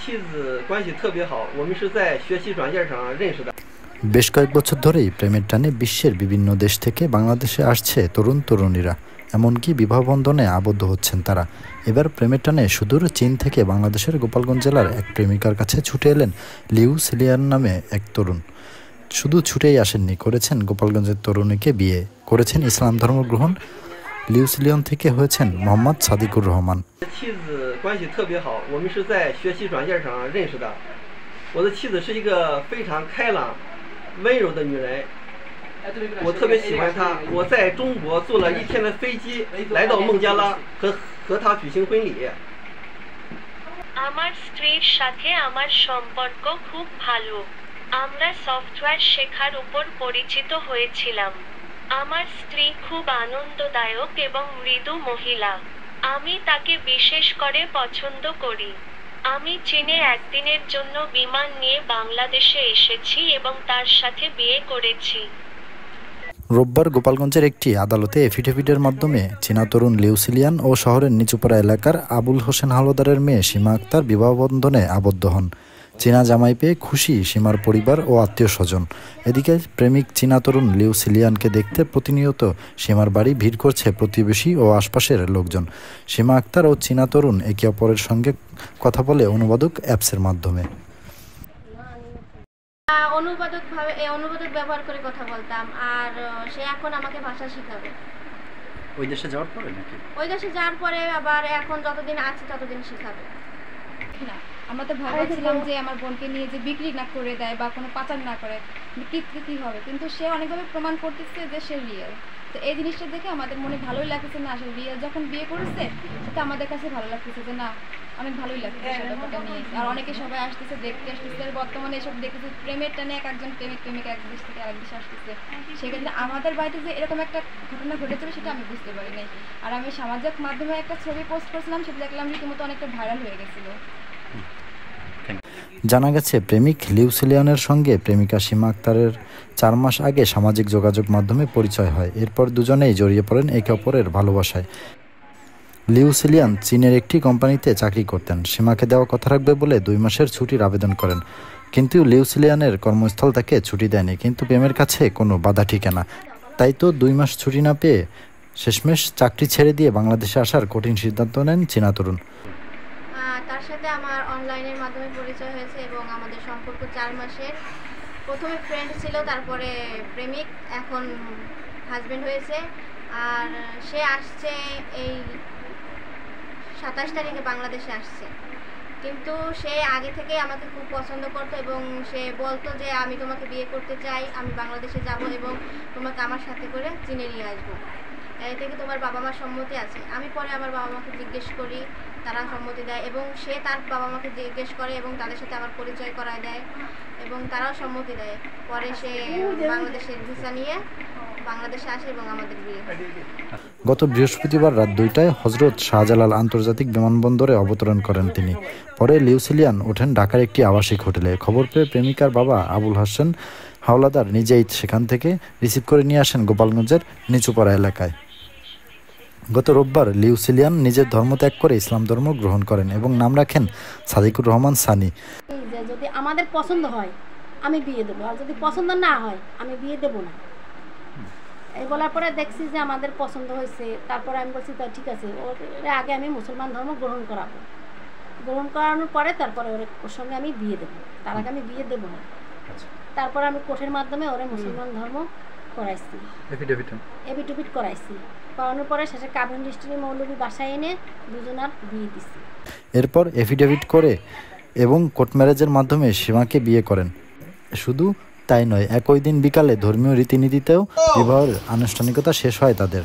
妻子关系特别好，我们是在学习软件上认识的。বেশ কয়েক বছর ধরেই প্রেমের টানে বিশ্বের বিভিন্ন দেশ থেকে বাংলাদেশে আসছে তরুণ তরুণীরা, এমনকি বিবাহ বন্ধনে আবদ্ধ হচ্ছেন তারা। এবার প্রেমের টানে সুদূর চীন থেকে বাংলাদেশের গোপালগঞ্জ জেলার এক প্রেমিকার কাছে ছুটে এলেন লিউ সিলিয়ান নামে এক তরুণ। শুধু ছুটেই আসেননি, করেছেন গোপালগঞ্জের তরুণীকে বিয়ে, করেছেন ইসলাম ধর্ম গ্রহণ। লিউ সিলিয়ন থেকে হয়েছেন মোহাম্মদ সাদিকুর রহমান। 妻子关系特别好，我们是在学习软件上认识的。我的妻子是一个非常开朗、温柔的女人，我特别喜欢她。我在中国坐了1天的飞机来到孟加拉和她举行婚礼。আমার স্ত্রীর সাথে আমার সম্পর্ক খুব ভালো। আমরা সফটওয়্যার শেখার উপর পরিচিত হয়েছিলাম। আমার স্ত্রী খুব আনন্দদায়ক এবং মৃদু মহিলা। আমি তাকে বিশেষ করে পছন্দ করি। আমি চীনে একদিনের জন্য বিমান নিয়ে বাংলাদেশে এসেছি এবং তার সাথে বিয়ে করেছি। রোববার গোপালগঞ্জের একটি আদালতে এফিডেভিটের মাধ্যমে চীনা তরুণ লিউ সিলিয়ান ও শহরের নিচুপাড়া এলাকার আবুল হোসেন হাওলাদারের মেয়ে সীমা আক্তার বিবাহ বন্ধনে আবদ্ধ হন। চীনা জামাই পেয়ে খুশি সীমার পরিবার ও আত্মীয় স্বজন। এদিকে প্রেমিক চীনা তরুণ লিউ সিলিয়ানকে দেখতে প্রতিনিয়ত সীমার বাড়ি ভিড় করছে প্রতিবেশী ও আশপাশের লোকজন। সীমা আক্তার ও চীনা তরুণ একে অপরের সঙ্গে কথা বলে অনুবাদক অ্যাপসের মাধ্যমে। অনুবাদক ব্যবহার করে কথা বলতাম, আর সে এখন আমাকে ভাষা শেখাবে। ওই দেশে যাওয়ার পরে নাকি? ওই দেশে যাওয়ার পরে আবার এখন যতদিন আছে ততদিন শেখাবে। না, আমরা তো ভাবছিলাম যে আমার বোনকে নিয়ে যে বিক্রি না করে দেয় বা কোনো পাচার না করে কি হবে, কিন্তু সে অনেকভাবে প্রমাণ করতেছে যে সে রিয়েল। তো এই জিনিসটা দেখে আমাদের মনে ভালোই লাগতেছে, না আসলে রিয়েল যখন বিয়ে করেছে সেটা আমাদের কাছে ভালো লাগতেছে যে না অনেক ভালোই লাগতেছে ব্যাপারটা নিয়ে। আর অনেকে সবাই আসতেছে, দেখতে আসতেছে। বর্তমানে এসব দেখতেছে প্রেমের টানে এক একজন প্রেমিক এক দেশ থেকে আরেক দেশে আসতেছে। সেক্ষেত্রে আমাদের বাড়িতে যে এরকম একটা ঘটনা ঘটেছিল সেটা আমি বুঝতে পারি নাই। আর আমি সামাজিক মাধ্যমে একটা ছবি পোস্ট করেছিলাম, সেটা দেখলাম রীতিমতো অনেকটা ভাইরাল হয়ে গেছিলো। জানা গেছে প্রেমিক লিউ সিলিয়ানের সঙ্গে প্রেমিকা সীমা আক্তারের 4 মাস আগে সামাজিক যোগাযোগ মাধ্যমে পরিচয় হয়। এরপর দুজনেই জড়িয়ে পড়েন একে অপরের ভালোবাসায়। লিউ সিলিয়ান চীনের একটি কোম্পানিতে চাকরি করতেন। সীমাকে দেওয়া কথা রাখবে বলে 2 মাসের ছুটির আবেদন করেন, কিন্তু লিউ সিলিয়ানের কর্মস্থল তাকে ছুটি দেয়নি। কিন্তু প্রেমের কাছে কোনো বাধা ঠিকে না, তাই তো 2 মাস ছুটি না পেয়ে শেষমেশ চাকরি ছেড়ে দিয়ে বাংলাদেশে আসার কঠিন সিদ্ধান্ত নেন চীনা তরুণ। তার সাথে আমার অনলাইনের মাধ্যমে পরিচয় হয়েছে এবং আমাদের সম্পর্ক 4 মাসের। প্রথমে ফ্রেন্ড ছিল, তারপরে প্রেমিক, এখন হাজব্যান্ড হয়েছে। আর সে আসছে এই 27 তারিখে বাংলাদেশে আসছে। কিন্তু সে আগে থেকে আমাকে খুব পছন্দ করতো এবং সে বলতো যে আমি তোমাকে বিয়ে করতে চাই, আমি বাংলাদেশে যাব এবং তোমাকে আমার সাথে করে চীনে নিয়ে আসবো। এতে কি তোমার বাবা মার সম্মতি আছে? আমি পরে আমার বাবা মাকে জিজ্ঞেস করি, তারা সম্মতি দেয় এবং সে তার বাবা মাকে জিজ্ঞেস করে এবং তাদের সাথে আমার পরিচয় করায় দেয় এবং তারাও সম্মতি দেয়। পরে সে বাংলাদেশের ভিসা নিয়ে বাংলাদেশে আসে এবং আমাদের বিয়ে হয়। গত বৃহস্পতিবার রাত 2টায় হজরত শাহজালাল আন্তর্জাতিক বিমানবন্দরে অবতরণ করেন তিনি। পরে লিউ সিলিয়ান ওঠেন ঢাকার একটি আবাসিক হোটেলে। খবর পেয়ে প্রেমিকার বাবা আবুল হোসেন হাওলাদার নিজেই সেখান থেকে রিসিভ করে নিয়ে আসেন গোপালগঞ্জের নিচুপাড়া এলাকায়। গত রোববার লিউ সিলিয়ান নিজের ধর্ম ত্যাগ করে ইসলাম ধর্ম গ্রহণ করেন এবং নাম রাখেন সাদিকুর রহমান সানি। যদি আমাদের পছন্দ হয় আমি বিয়ে দেবো, আর যদি পছন্দ না হয় আমি বিয়ে দেবো না। এই বলার পরে দেখছি যে আমাদের পছন্দ হয়েছে। তারপরে আমি বলছি তা ঠিক আছে, ওর আগে আমি মুসলমান ধর্ম গ্রহণ করাবো। গ্রহণ করানোর পরে তারপরে ওর সঙ্গে আমি বিয়ে দেবো, তার আগে আমি বিয়ে দেবো না। তারপরে আমি কোর্টের মাধ্যমে ওরা মুসলমান ধর্ম করাইছি, এফিডেভিট করাইছি। করানোর পরে শেষে কাবিন রেজিস্ট্রি মৌলবী বাসায় এনে দুজনার বিয়ে দিচ্ছি। এরপর এফিডেভিট করে এবং কোর্ট ম্যারেজের মাধ্যমে সীমাকে বিয়ে করেন। শুধু তাই নয়, একই দিন বিকালে ধর্মীয় রীতিনীতিতেও বিবাহের আনুষ্ঠানিকতা শেষ হয় তাদের।